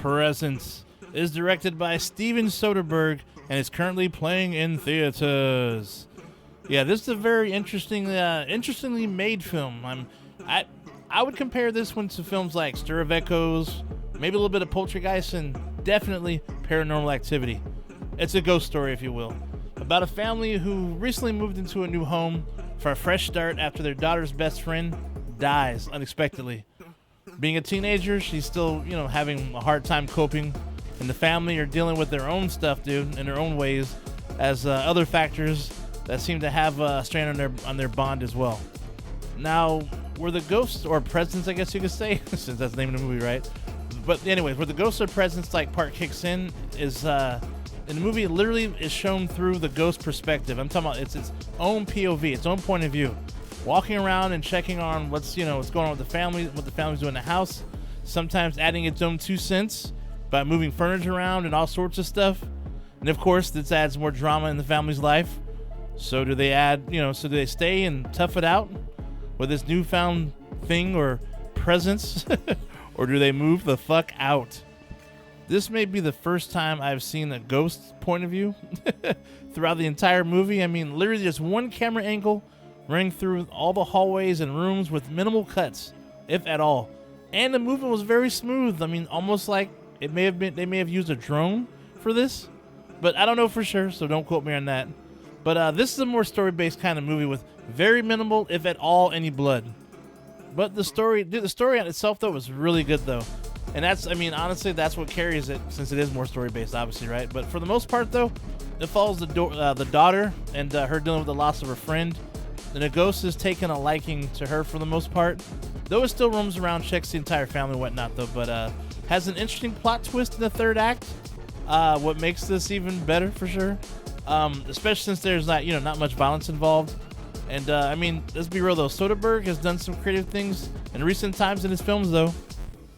Presence is directed by Steven Soderbergh and is currently playing in theaters. Yeah, this is a very interestingly made film. I would compare this one to films like Stir of Echoes, maybe a little bit of Poltergeist, and definitely Paranormal Activity. It's a ghost story, if you will, about a family who recently moved into a new home for a fresh start after their daughter's best friend dies unexpectedly. Being a teenager, she's still, having a hard time coping, and the family are dealing with their own stuff, dude, in their own ways, as other factors that seem to have a strain on their bond as well. Now, where the ghosts or presence, I guess you could say, since that's the name of the movie, right? But anyways, where the ghosts or presence part kicks in is in the movie, it literally is shown through the ghost perspective. I'm talking about it's own POV, its own point of view, walking around and checking on what's going on with the family, what the family's doing in the house. Sometimes adding its own 2 cents by moving furniture around and all sorts of stuff. And of course, this adds more drama in the family's life. So do they stay and tough it out with this newfound thing or presence, or do they move the fuck out? This may be the first time I've seen a ghost point of view throughout the entire movie. I mean, literally just one camera angle running through all the hallways and rooms with minimal cuts, if at all. And the movement was very smooth. I mean, almost like they may have used a drone for this, but I don't know for sure, so don't quote me on that. But this is a more story-based kind of movie with very minimal, if at all, any blood. But the story on itself, though, was really good, though. And honestly, that's what carries it, since it is more story-based, obviously, right? But for the most part, though, it follows the daughter and her dealing with the loss of her friend. And the ghost is taking a liking to her for the most part. Though it still roams around, checks the entire family and whatnot, though. But has an interesting plot twist in the third act. What makes this even better, for sure. Especially since there's not much violence involved. And let's be real, though. Soderbergh has done some creative things in recent times in his films, though.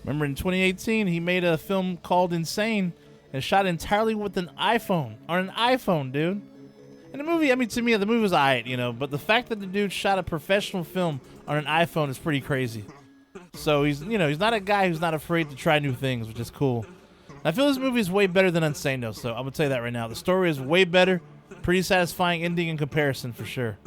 Remember in 2018, he made a film called Insane and shot entirely with an iPhone. On an iPhone, dude. And the movie, to me, the movie was alright, but the fact that the dude shot a professional film on an iPhone is pretty crazy. So he's not a guy who's not afraid to try new things, which is cool. I feel this movie is way better than Insane, though, so I'm going to tell you that right now. The story is way better. Pretty satisfying ending in comparison, for sure.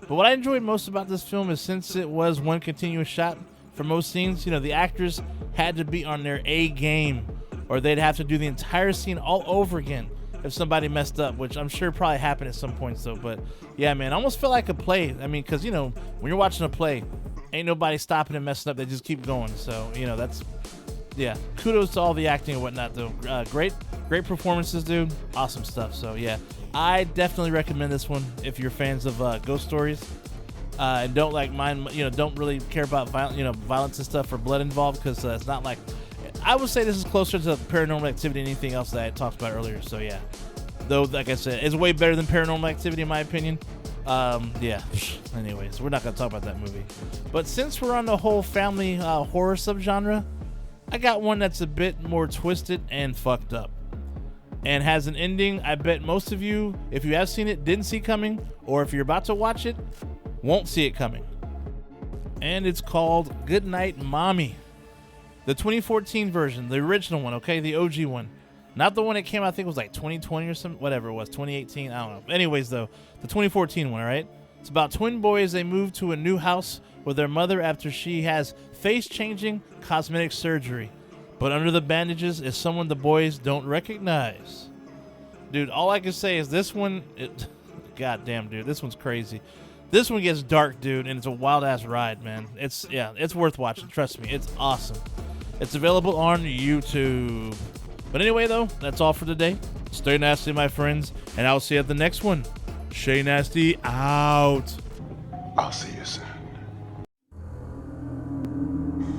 But what I enjoyed most about this film is since it was one continuous shot for most scenes, the actors had to be on their A game, or they'd have to do the entire scene all over again if somebody messed up, which I'm sure probably happened at some points, though. But yeah, man, I almost felt like a play. Because, when you're watching a play, ain't nobody stopping and messing up. They just keep going. So, yeah, kudos to all the acting and whatnot, though. Great performances, dude. Awesome stuff. So, yeah, I definitely recommend this one if you're fans of ghost stories. And don't don't really care about violence and stuff or blood involved, because it's not like, I would say this is closer to Paranormal Activity than anything else that I talked about earlier. So yeah, though, like I said, it's way better than Paranormal Activity in my opinion. Yeah. Anyways, we're not gonna talk about that movie. But since we're on the whole family horror subgenre, I got one that's a bit more twisted and fucked up, and has an ending I bet most of you, if you have seen it, didn't see coming, or if you're about to watch it, won't see it coming. And it's called Goodnight Mommy. The 2014 version, the original one, okay? The OG one. Not the one that came out, I think it was like 2020 or something, whatever it was, 2018, I don't know. Anyways, though, the 2014 one, all right? It's about twin boys. They move to a new house with their mother after she has face-changing cosmetic surgery. But under the bandages is someone the boys don't recognize. Dude, all I can say is this one, goddamn, dude, this one's crazy. This one gets dark, dude, and it's a wild-ass ride, man. It's worth watching. Trust me, it's awesome. It's available on YouTube. But anyway, though, that's all for today. Stay nasty, my friends, and I'll see you at the next one. Shay Nasty out. I'll see you soon.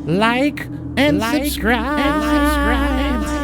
Like and subscribe.